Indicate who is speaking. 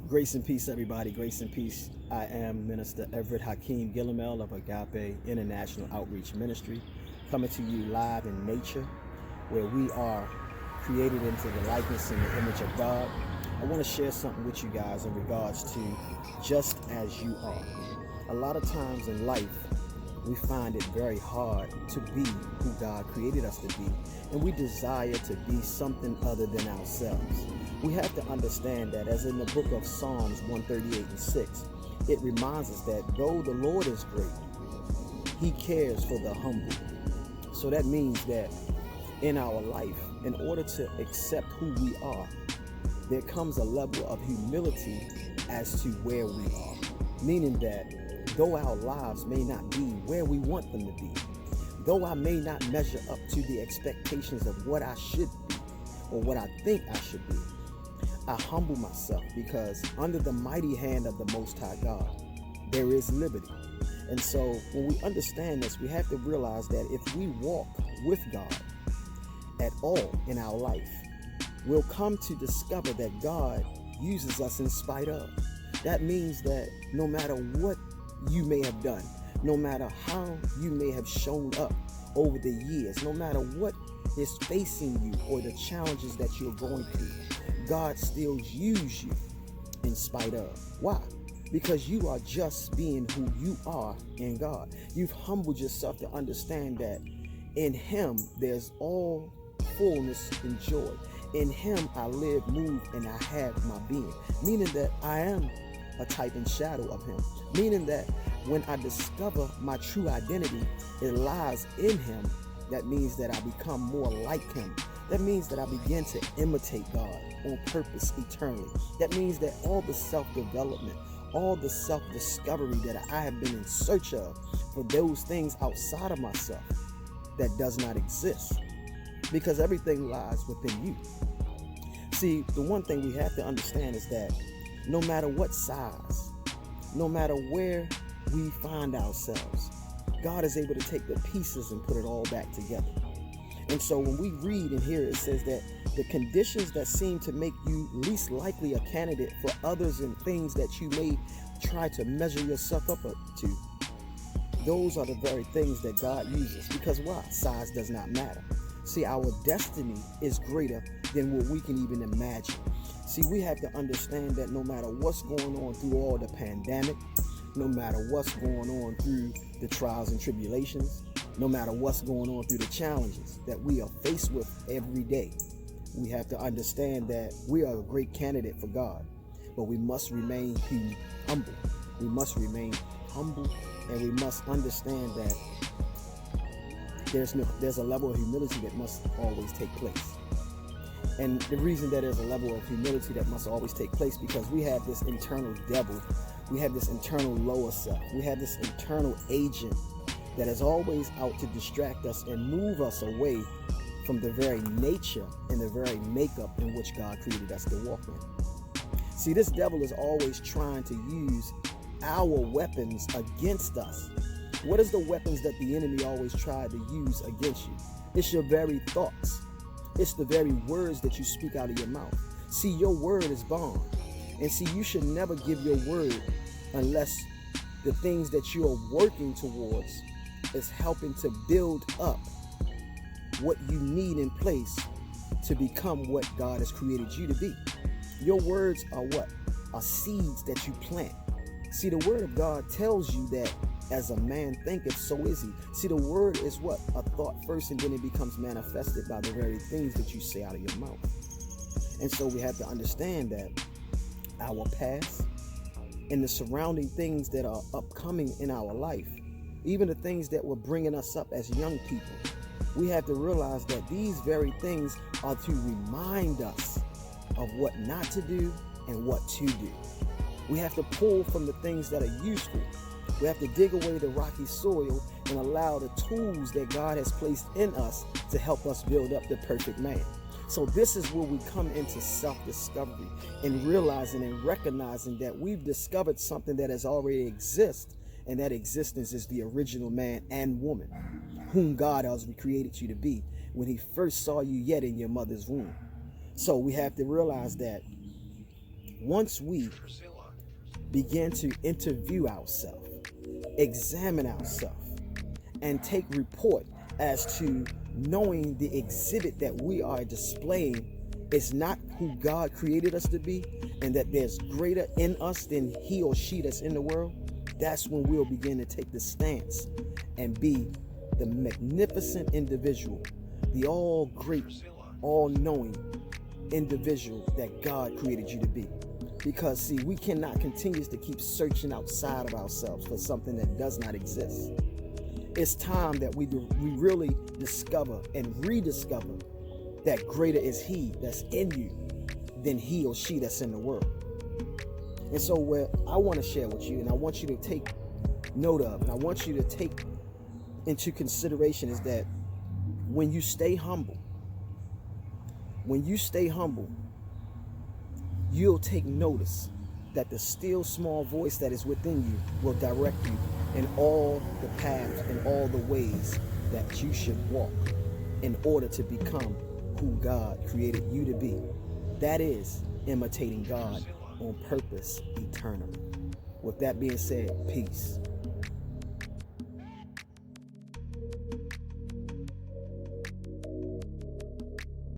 Speaker 1: Grace and peace, everybody. Grace and peace. I am Minister Everett Hakeem Gillamel of IGOPE International Outreach Ministry, coming to you live in nature, where we are created into the likeness and the image of God. I want to share something with you guys in regards to just as you are. A lot of times in life, we find it very hard to be who God created us to be, and we desire to be something other than ourselves. We have to understand that, as in the book of Psalms 138:6, it reminds us that though the Lord is great, He cares for the humble. So that means that in our life, in order to accept who we are, there comes a level of humility as to where we are. Meaning that though our lives may not be where we want them to be, though I may not measure up to the expectations of what I should be or what I think I should be, I humble myself, because under the mighty hand of the Most High God, there is liberty. And so when we understand this, we have to realize that if we walk with God at all in our life, we'll come to discover that God uses us in spite of. That means that no matter what you may have done, no matter how you may have shown up over the years, no matter what is facing you or the challenges that you're going through, God still uses you in spite of. Why? Because you are just being who you are in God. You've humbled yourself to understand that in Him there's all fullness and joy. In Him I live, move, and I have my being. Meaning that I am a type and shadow of Him. Meaning that when I discover my true identity, it lies in Him. That means that I become more like Him. That means that I begin to imitate God on purpose eternally. That means that all the self-development, all the self-discovery that I have been in search of for those things outside of myself, that does not exist, because everything lies within you. See, the one thing we have to understand is that no matter what size, no matter where we find ourselves, God is able to take the pieces and put it all back together. And so when we read in here, it says that the conditions that seem to make you least likely a candidate for others and things that you may try to measure yourself up to, those are the very things that God uses. Because why? Size does not matter. See, our destiny is greater than what we can even imagine. See, we have to understand that no matter what's going on through all the pandemic, no matter what's going on through the trials and tribulations, no matter what's going on through the challenges that we are faced with every day, we have to understand that we are a great candidate for God, but we must remain humble. We must remain humble, and we must understand that there's a level of humility that must always take place. And the reason that there's a level of humility that must always take place, because we have this internal devil, we have this internal lower self, we have this internal agent that is always out to distract us and move us away from the very nature and the very makeup in which God created us to walk in. See, this devil is always trying to use our weapons against us. What is the weapons that the enemy always tried to use against you? It's your very thoughts. It's the very words that you speak out of your mouth. See, your word is bond. And see, you should never give your word unless the things that you are working towards is helping to build up what you need in place to become what God has created you to be. Your words are what? Are seeds that you plant. See, the word of God tells you that as a man thinketh, so is he. See, the word is what? A thought first, and then it becomes manifested by the very things that you say out of your mouth. And so we have to understand that our past and the surrounding things that are upcoming in our life, even the things that were bringing us up as young people, we have to realize that these very things are to remind us of what not to do and what to do. We have to pull from the things that are useful. We have to dig away the rocky soil and allow the tools that God has placed in us to help us build up the perfect man. So this is where we come into self-discovery and realizing and recognizing that we've discovered something that has already existed, and that existence is the original man and woman whom God has created you to be when He first saw you yet in your mother's womb. So we have to realize that once we begin to interview ourselves, examine ourselves, and take report as to knowing the exhibit that we are displaying is not who God created us to be, and that there's greater in us than he or she that's in the world, that's when we'll begin to take the stance and be the magnificent individual, the all great, all knowing individual that God created you to be. Because see, we cannot continue to keep searching outside of ourselves for something that does not exist. It's time that we really discover and rediscover that greater is he that's in you than he or she that's in the world. And so what I want to share with you, and I want you to take note of, and I want you to take into consideration, is that when you stay humble, you'll take notice that the still small voice that is within you will direct you in all the paths and all the ways that you should walk in order to become who God created you to be. That is imitating God on purpose eternal. With that being said, peace.